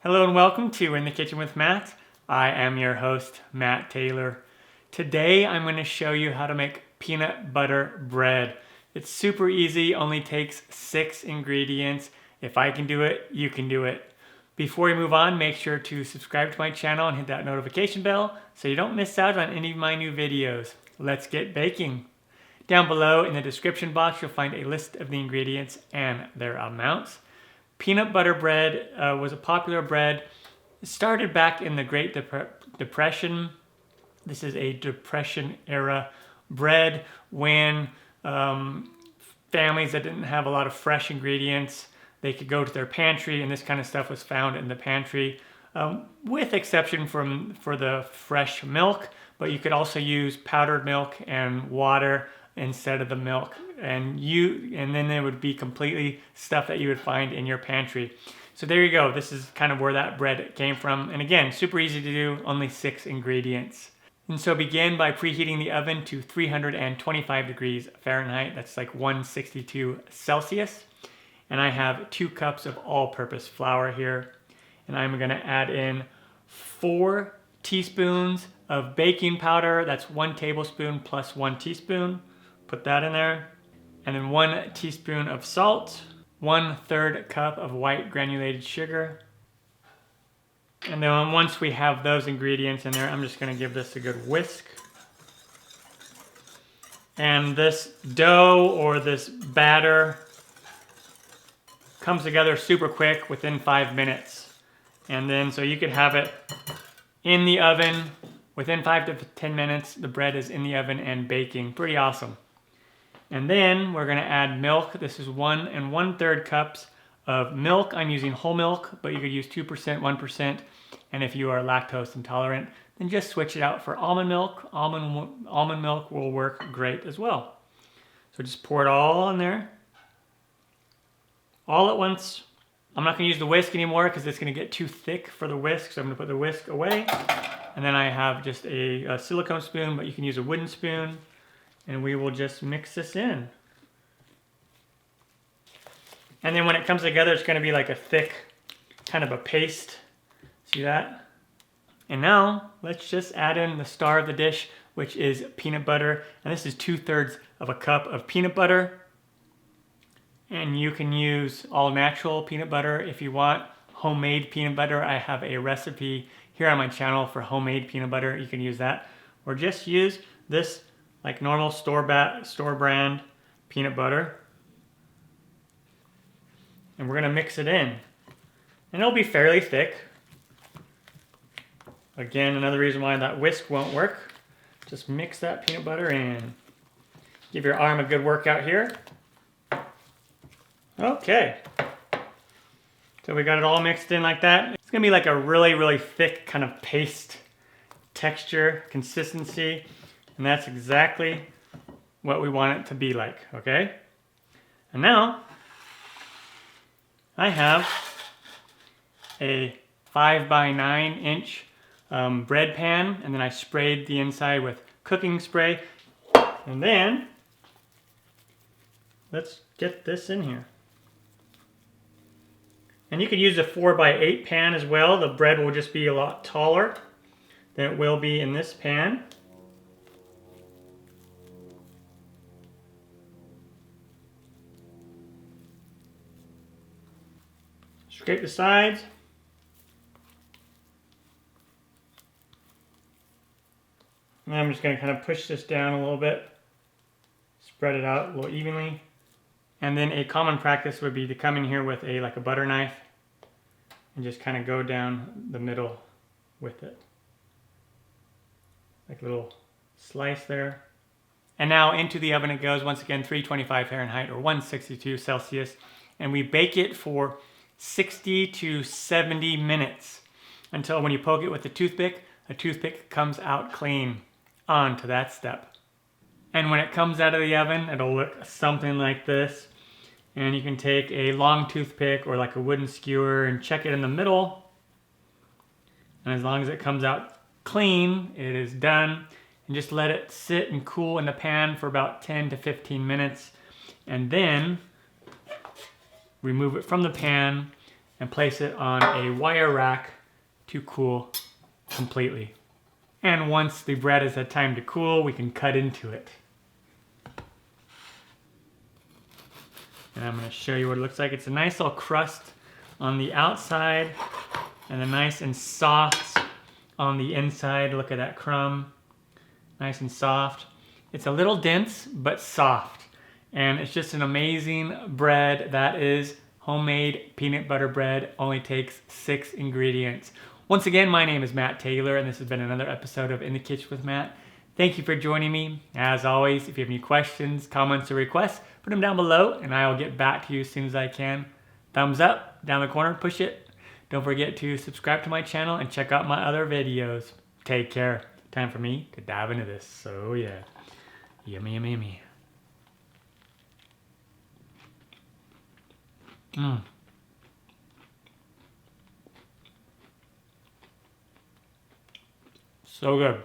Hello and welcome to In the Kitchen with Matt. I am your host, Matt Taylor. Today I'm going to show you how to make peanut butter bread. It's super easy, only takes 6 ingredients. If I can do it, you can do it. Before we move on, make sure to subscribe to my channel and hit that notification bell so you don't miss out on any of my new videos. Let's get baking. Down below in the description box, you'll find a list of the ingredients and their amounts. Peanut butter bread was a popular bread. It started back in the Great Depression. This is a Depression era bread when families that didn't have a lot of fresh ingredients, they could go to their pantry and this kind of stuff was found in the pantry, with exception for the fresh milk, but you could also use powdered milk and water instead of the milk, and then it would be completely stuff that you would find in your pantry. So there you go. This is kind of where that bread came from. And again, super easy to do, only 6 ingredients. And so begin by preheating the oven to 325 degrees Fahrenheit. That's like 162 Celsius. And I have 2 cups of all-purpose flour here. And I'm going to add in 4 teaspoons of baking powder. That's 1 tablespoon plus 1 teaspoon. Put that in there. And then 1 teaspoon of salt, 1/3 cup of white granulated sugar. And then once we have those ingredients in there, I'm just going to give this a good whisk. And this dough or this batter comes together super quick within 5 minutes. And then so you could have it in the oven within 5 to 10 minutes. The bread is in the oven and baking. Pretty awesome. And then we're going to add milk. This is 1 1/3 cups of milk. I'm using whole milk, but you could use 2%, 1%. And if you are lactose intolerant, then just switch it out for almond milk. Almond milk will work great as well. So just pour it all in there, all at once. I'm not going to use the whisk anymore because it's going to get too thick for the whisk. So I'm going to put the whisk away. And then I have just a silicone spoon, but you can use a wooden spoon. And we will just mix this in. And then when it comes together, it's going to be like a thick, kind of a paste. See that? And now, let's just add in the star of the dish, which is peanut butter. And this is 2/3 of a cup of peanut butter. And you can use all natural peanut butter if you want. Homemade peanut butter, I have a recipe here on my channel for homemade peanut butter. You can use that. Or just use this like normal store brand peanut butter. And we're going to mix it in. And it'll be fairly thick. Again, another reason why that whisk won't work. Just mix that peanut butter in. Give your arm a good workout here. Okay. So we got it all mixed in like that. It's going to be like a really, really thick kind of paste texture, consistency. And that's exactly what we want it to be like, okay? And now, I have a 5 by 9 inch bread pan, and then I sprayed the inside with cooking spray. And then, let's get this in here. And you could use a 4 by 8 pan as well. The bread will just be a lot taller than it will be in this pan. Scrape the sides. And I'm just going to kind of push this down a little bit. Spread it out a little evenly. And then a common practice would be to come in here with like a butter knife and just kind of go down the middle with it. Like a little slice there. And now into the oven it goes, once again 325 Fahrenheit or 162 Celsius. And we bake it for 60 to 70 minutes until when you poke it with a toothpick comes out clean. On to that step. And when it comes out of the oven, it'll look something like this. And you can take a long toothpick or like a wooden skewer and check it in the middle. And as long as it comes out clean, it is done. And just let it sit and cool in the pan for about 10 to 15 minutes. And then remove it from the pan and place it on a wire rack to cool completely. And once the bread has had time to cool, we can cut into it. And I'm going to show you what it looks like. It's a nice little crust on the outside and a nice and soft on the inside. Look at that crumb. Nice and soft. It's a little dense, but soft. And it's just an amazing bread that is homemade peanut butter bread. Only takes 6 ingredients. Once again, my name is Matt Taylor, and this has been another episode of In the Kitchen with Matt. Thank you for joining me. As always, if you have any questions, comments, or requests, put them down below, and I will get back to you as soon as I can. Thumbs up, down the corner, push it. Don't forget to subscribe to my channel and check out my other videos. Take care. Time for me to dive into this. So yeah, yummy, yummy, yummy. So good.